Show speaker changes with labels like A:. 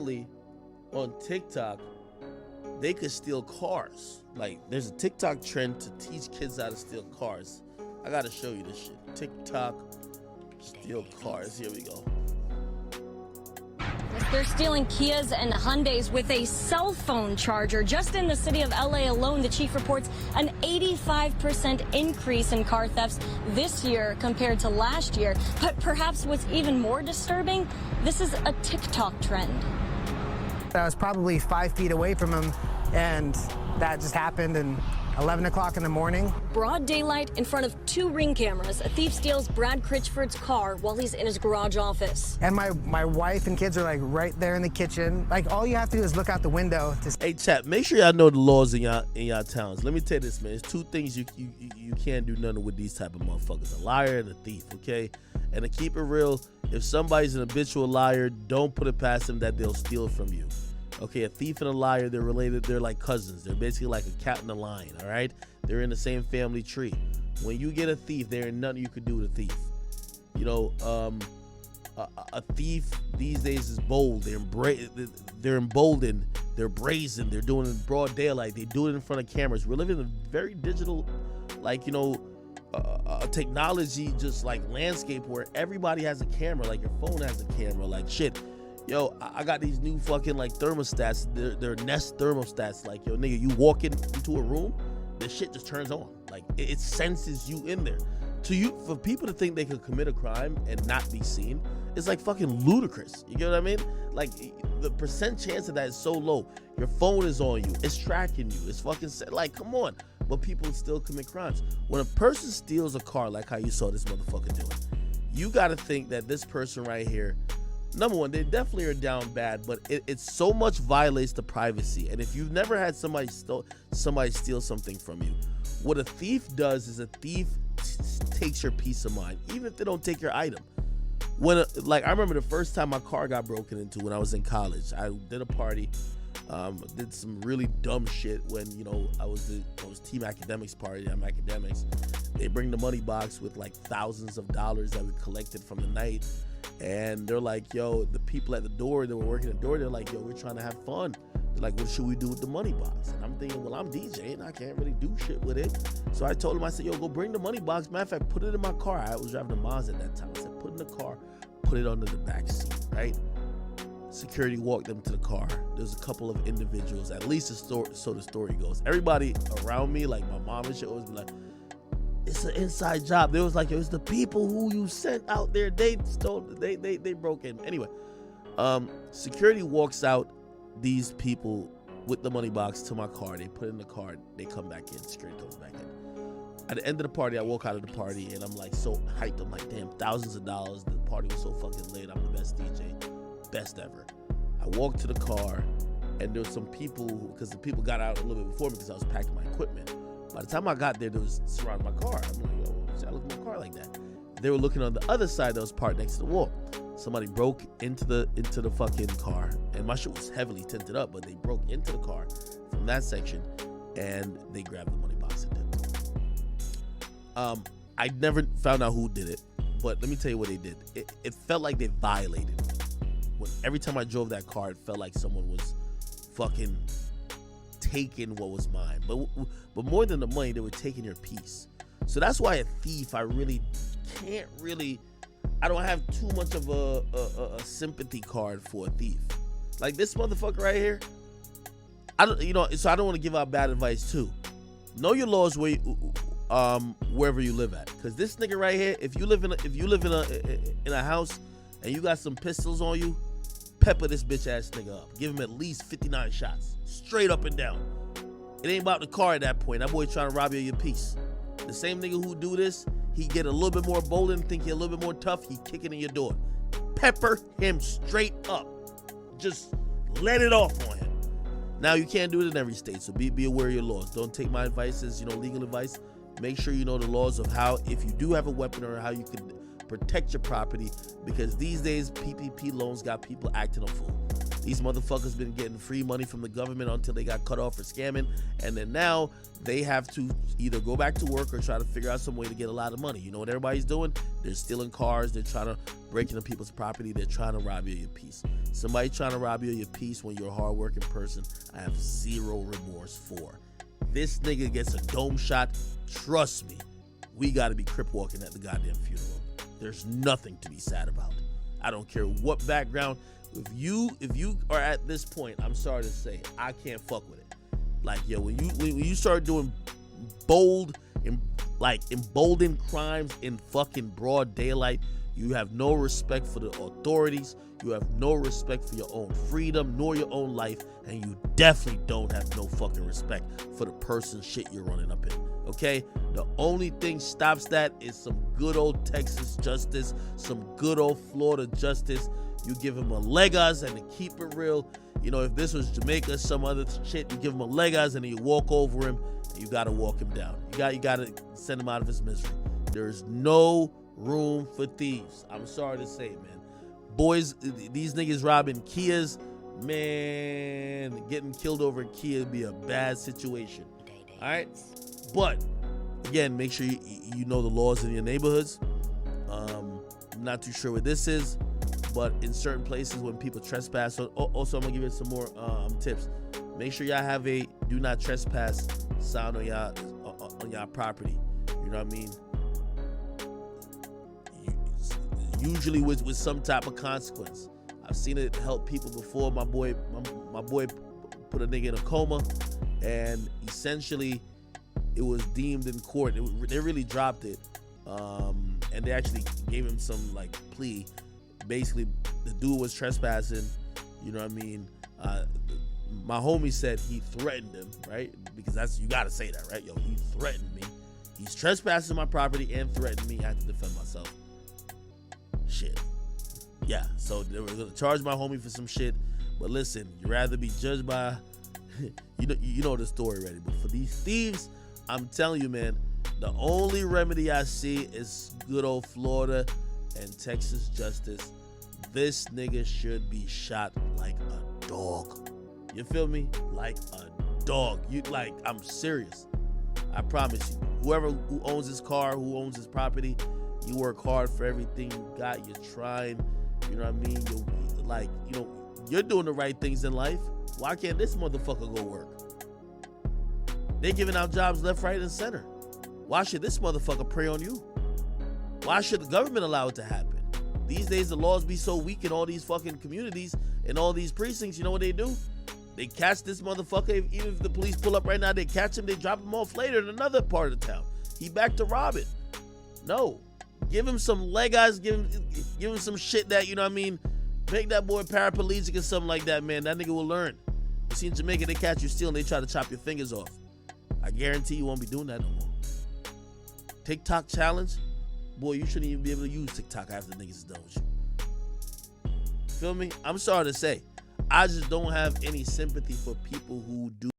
A: apparently on TikTok, they could steal cars. Like, there's a TikTok trend to teach kids how to steal cars. I gotta show you this shit. TikTok steal cars. Here we go.
B: They're stealing Kias and Hyundais with a cell phone charger. Just in the city of LA alone, the chief reports an 85% increase in car thefts this year compared to last year. But perhaps what's even more disturbing, this is a TikTok trend.
C: I was probably 5 feet away from him, and that just happened, and 11 o'clock in the morning.
B: Broad daylight in front of 2 Ring cameras. A thief steals Brad Critchford's car while he's in his garage office.
C: And my wife and kids are like right there in the kitchen. Like, all you have to do is look out the window.
A: Hey, chat, make sure y'all know the laws in y'all towns. Let me tell you this, man. There's 2 things you can't do nothing with these type of motherfuckers. A liar and a thief, okay? And to keep it real, if somebody's an habitual liar, don't put it past them that they'll steal from you. Okay, a thief and a liar, they're related. They're like cousins. They're basically like a cat and a lion, all right? They're in the same family tree. When you get a thief, there ain't nothing you can do with a thief. You know, a thief these days is bold. They're emboldened. They're brazen. They're doing it in broad daylight. They do it in front of cameras. We're living in a very digital, like, you know, a technology just like landscape where everybody has a camera. Like, your phone has a camera. Like, shit. Yo, I got these new fucking like thermostats. They're Nest thermostats. Like, yo, nigga, you walk into a room, the shit just turns on. Like, it senses you in there. For people to think they could commit a crime and not be seen, it's like fucking ludicrous. You get what I mean? Like, the percent chance of that is so low. Your phone is on you. It's tracking you. It's fucking like, come on. But people still commit crimes. When a person steals a car, like how you saw this motherfucker doing, you got to think that this person right here, number one, they definitely are down bad, but it so much violates the privacy. And if you've never had somebody steal something from you, what a thief does is a thief takes your peace of mind, even if they don't take your item. Like, I remember the first time my car got broken into when I was in college. I did a party, did some really dumb shit when, you know, I was Team Akademiks party. I'm Akademiks. They bring the money box with like thousands of dollars that we collected from the night. And they're like, yo, the people at the door that were working at the door, they're like, yo, we're trying to have fun. They're like, what should we do with the money box? And I'm thinking, well, I'm DJing. I can't really do shit with it. So I told him, I said, yo, go bring the money box. Matter of fact, put it in my car. I was driving a Mazda at that time. I said, put it in the car, put it under the back seat, right? Security walked them to the car. There's a couple of individuals, at least so the story goes. Everybody around me, like my mom and shit, always be like, it's an inside job. They was like, it was the people who you sent out there. They stole. They broke in. Anyway, security walks out these people with the money box to my car. They put it in the car. They come back in. Security comes back in. At the end of the party, I walk out of the party and I'm like so hyped. I'm like, damn, thousands of dollars. The party was so fucking lit. I'm the best DJ, best ever. I walked to the car and there was some people, because the people got out a little bit before me because I was packing my equipment. By the time I got there, they was surrounding my car. I'm like, yo, I look at my car like that. They were looking on the other side that was parked next to the wall. Somebody broke into the fucking car, and my shit was heavily tinted up, but they broke into the car from that section, and they grabbed the money box and dipped. I never found out who did it, but let me tell you what they did. It felt like they violated me. Every time I drove that car, it felt like someone was fucking taking what was mine. But more than the money, they were taking your peace. So that's why a thief, I don't have too much of a sympathy card for a thief. Like this motherfucker right here, so I don't want to give out bad advice too. Know your laws wherever you live at, because this nigga right here, if you live in a house and you got some pistols on you, pepper this bitch ass nigga up. Give him at least 59 shots, straight up and down. It ain't about the car at that point. That boy trying to rob you of your peace. The same nigga who do this, he get a little bit more bold and think he a little bit more tough, he kicking in your door. Pepper him straight up. Just let it off on him. Now, you can't do it in every state, so be aware of your laws. Don't take my advice as, legal advice. Make sure you know the laws of how, if you do have a weapon, or how you can protect your property, because these days PPP loans got people acting a fool. These motherfuckers been getting free money from the government until they got cut off for scamming, and then now they have to either go back to work or try to figure out some way to get a lot of money. You know what everybody's doing? They're stealing cars. They're trying to break into people's property. They're trying to rob you of your peace. Somebody trying to rob you of your peace when you're a hardworking person, I have zero remorse for. This nigga gets a dome shot. Trust me, we got to be crip walking at the goddamn funeral. There's nothing to be sad about. I don't care what background. If you are at this point, I'm sorry to say, I can't fuck with it. Like, yo, when you start doing emboldened crimes in fucking broad daylight, you have no respect for the authorities. You have no respect for your own freedom nor your own life, and you definitely don't have no fucking respect for the person shit you're running up in. Okay? The only thing stops that is some good old Texas justice, some good old Florida justice. You give him a Legos, and to keep it real, you know, if this was Jamaica, some other shit, you give him a Legos and then you walk over him and you gotta walk him down. You gotta send him out of his misery. There's no room for thieves. I'm sorry to say, man. Boys, these niggas robbing Kias, man, getting killed over a Kia would be a bad situation. All right? But, again, make sure you know the laws in your neighborhoods. I'm not too sure what this is, but in certain places when people trespass, also I'm going to give you some more tips. Make sure y'all have a do not trespass sign on y'all property. You know what I mean? Usually with some type of consequence. I've seen it help people before. My boy put a nigga in a coma, and essentially it was deemed in court. They really dropped it, and they actually gave him some like plea. Basically, the dude was trespassing. You know what I mean? My homie said he threatened him, right? Because you gotta say that, right? Yo, he threatened me. He's trespassing my property and threatened me. I had to defend myself. Shit. Yeah, so they were gonna charge my homie for some shit. But listen, you'd rather be judged by you know the story already. But for these thieves, I'm telling you, man, the only remedy I see is good old Florida and Texas justice. This nigga should be shot like a dog. You feel me? Like a dog. I'm serious. I promise you. Who owns his car, who owns his property, you work hard for everything you got. You're trying. You know what I mean? You're doing the right things in life. Why can't this motherfucker go work? They're giving out jobs left, right, and center. Why should this motherfucker prey on you? Why should the government allow it to happen? These days, the laws be so weak in all these fucking communities and all these precincts. You know what they do? They catch this motherfucker. Even if the police pull up right now, they catch him. They drop him off later in another part of the town. He back to robbing. No. Give him some Legos. Give him some shit that, you know what I mean? Make that boy paraplegic or something like that, man. That nigga will learn. You see in Jamaica, they catch you stealing. They try to chop your fingers off. I guarantee you won't be doing that no more. TikTok challenge? Boy, you shouldn't even be able to use TikTok after niggas is done with you. Feel me? I'm sorry to say. I just don't have any sympathy for people who do